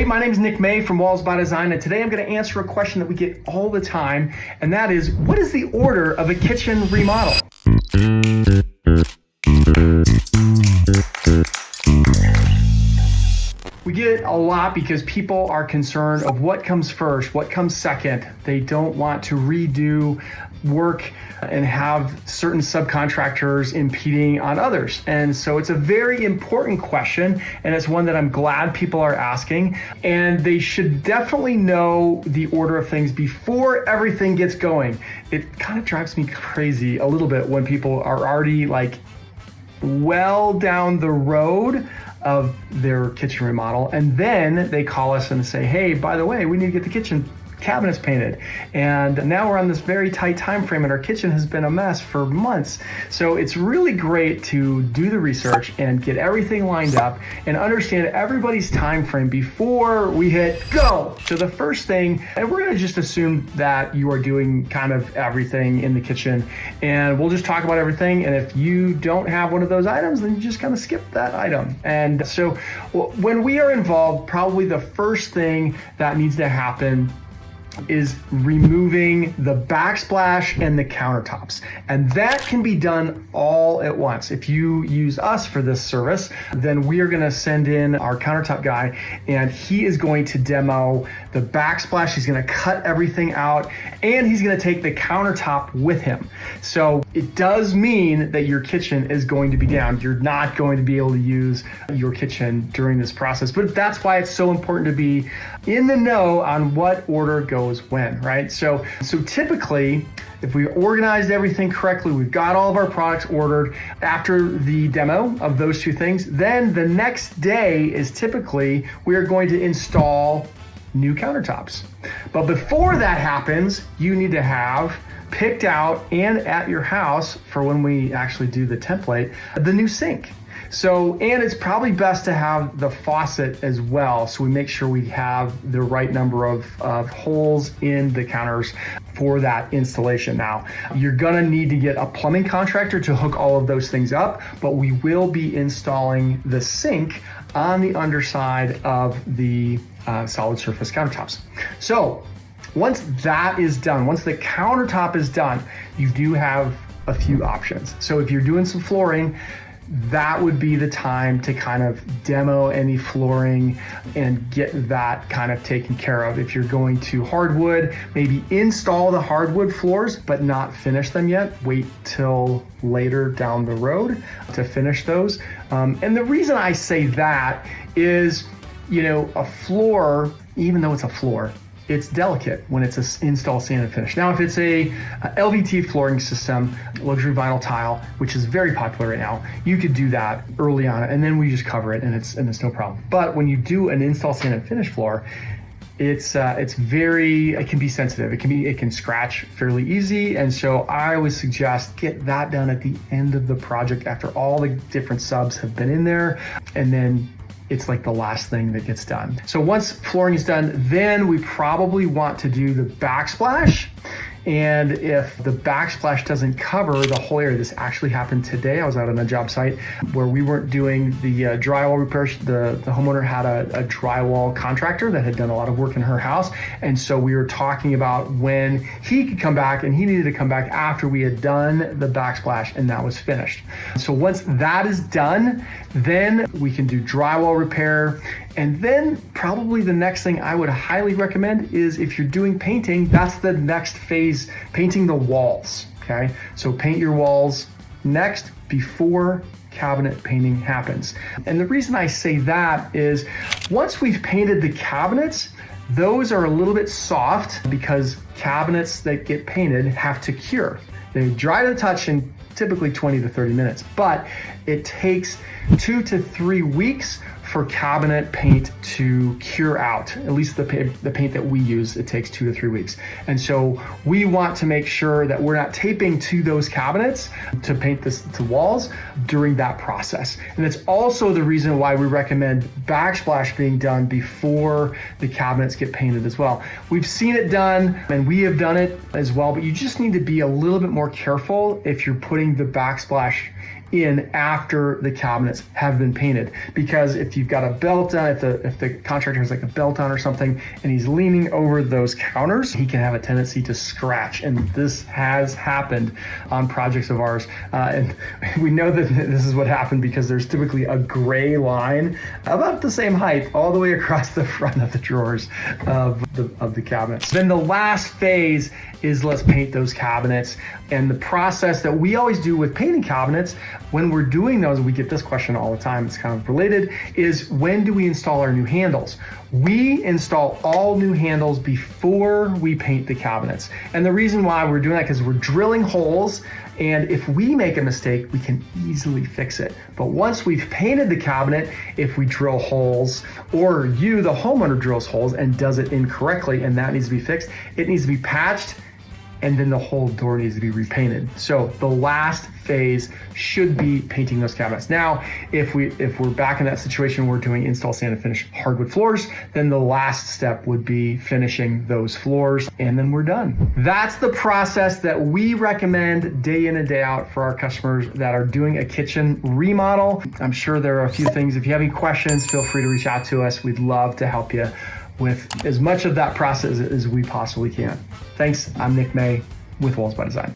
my name is Nick May from Walls by Design, and today I'm going to answer a question that we get all the time, and that is, what is the order of a kitchen remodel? We get a lot because people are concerned of what comes first, what comes second. They don't want to redo work and have certain subcontractors impeding on others. And so it's a very important question, and it's one that I'm glad people are asking. And they should definitely know the order of things before everything gets going. It kind of drives me crazy a little bit when people are already like well down the road of their kitchen remodel, and then they call us and say, hey, by the way, we need to get the kitchen cabinets painted, and now we're on this very tight time frame and our kitchen has been a mess for months. So it's really great to do the research and get everything lined up and understand everybody's time frame before we hit go. So the first thing, and we're going to just assume that you are doing kind of everything in the kitchen, and we'll just talk about everything, and if you don't have one of those items, then you just kind of skip that item. And so when we are involved, probably the first thing that needs to happen is removing the backsplash and the countertops. And that can be done all at once. If you use us for this service, then we are gonna send in our countertop guy, and he is going to demo the backsplash. He's gonna cut everything out, and he's gonna take the countertop with him. So it does mean that your kitchen is going to be down. You're not going to be able to use your kitchen during this process, but that's why it's so important to be in the know on what order goes when, right? So typically, if we organized everything correctly, we've got all of our products ordered after the demo of those two things, then the next day is typically we are going to install new countertops. But before that happens, you need to have picked out and at your house, for when we actually do the template, the new sink. So, and it's probably best to have the faucet as well, so we make sure we have the right number of holes in the counters for that installation. Now, you're gonna need to get a plumbing contractor to hook all of those things up, but we will be installing the sink on the underside of the solid surface countertops. So, once that is done, once the countertop is done, you do have a few options. So if you're doing some flooring, that would be the time to kind of demo any flooring and get that kind of taken care of. If you're going to hardwood, maybe install the hardwood floors, but not finish them yet. Wait till later down the road to finish those. And the reason I say that is, you know, a floor, even though it's a floor, it's delicate when it's an install, sand, and finish. Now, if it's a LVT flooring system, luxury vinyl tile, which is very popular right now, you could do that early on, and then we just cover it, and it's no problem. But when you do an install, sand, and finish floor, it can be sensitive. It can scratch fairly easy, and so I always suggest get that done at the end of the project after all the different subs have been in there, and then it's like the last thing that gets done. So once flooring is done, then we probably want to do the backsplash. And if the backsplash doesn't cover the whole area, this actually happened today. I was out on a job site where we weren't doing the drywall repairs. The homeowner had a drywall contractor that had done a lot of work in her house. And so we were talking about when he could come back, and he needed to come back after we had done the backsplash and that was finished. So once that is done, then we can do drywall repair. And then probably the next thing I would highly recommend is, if you're doing painting, that's the next phase, painting the walls, okay? So paint your walls next before cabinet painting happens. And the reason I say that is, once we've painted the cabinets, those are a little bit soft because cabinets that get painted have to cure. They dry to the touch in typically 20 to 30 minutes, but it takes 2 to 3 weeks for cabinet paint to cure out. At least the paint that we use, it takes 2 to 3 weeks. And so we want to make sure that we're not taping to those cabinets to paint the walls during that process. And it's also the reason why we recommend backsplash being done before the cabinets get painted as well. We've seen it done, and we have done it as well, but you just need to be a little bit more careful if you're putting the backsplash in after the cabinets have been painted. Because if you've got a belt on, if the contractor has like a belt on or something and he's leaning over those counters, he can have a tendency to scratch. And this has happened on projects of ours. And we know that this is what happened because there's typically a gray line about the same height all the way across the front of the drawers of the cabinets. Then the last phase is let's paint those cabinets. And the process that we always do with painting cabinets, when we're doing those, we get this question all the time, it's kind of related, is when do we install our new handles? We install all new handles before we paint the cabinets. And the reason why we're doing that is because we're drilling holes, and if we make a mistake, we can easily fix it. But once we've painted the cabinet, if we drill holes, or you, the homeowner, drills holes and does it incorrectly and that needs to be fixed, it needs to be patched, and then the whole door needs to be repainted. So the last phase should be painting those cabinets. Now, if we're back in that situation, we're doing install, sand, and finish hardwood floors, then the last step would be finishing those floors, and then we're done. That's the process that we recommend day in and day out for our customers that are doing a kitchen remodel. I'm sure there are a few things. If you have any questions, feel free to reach out to us. We'd love to help you with as much of that process as we possibly can. Thanks. I'm Nick May with Walls by Design.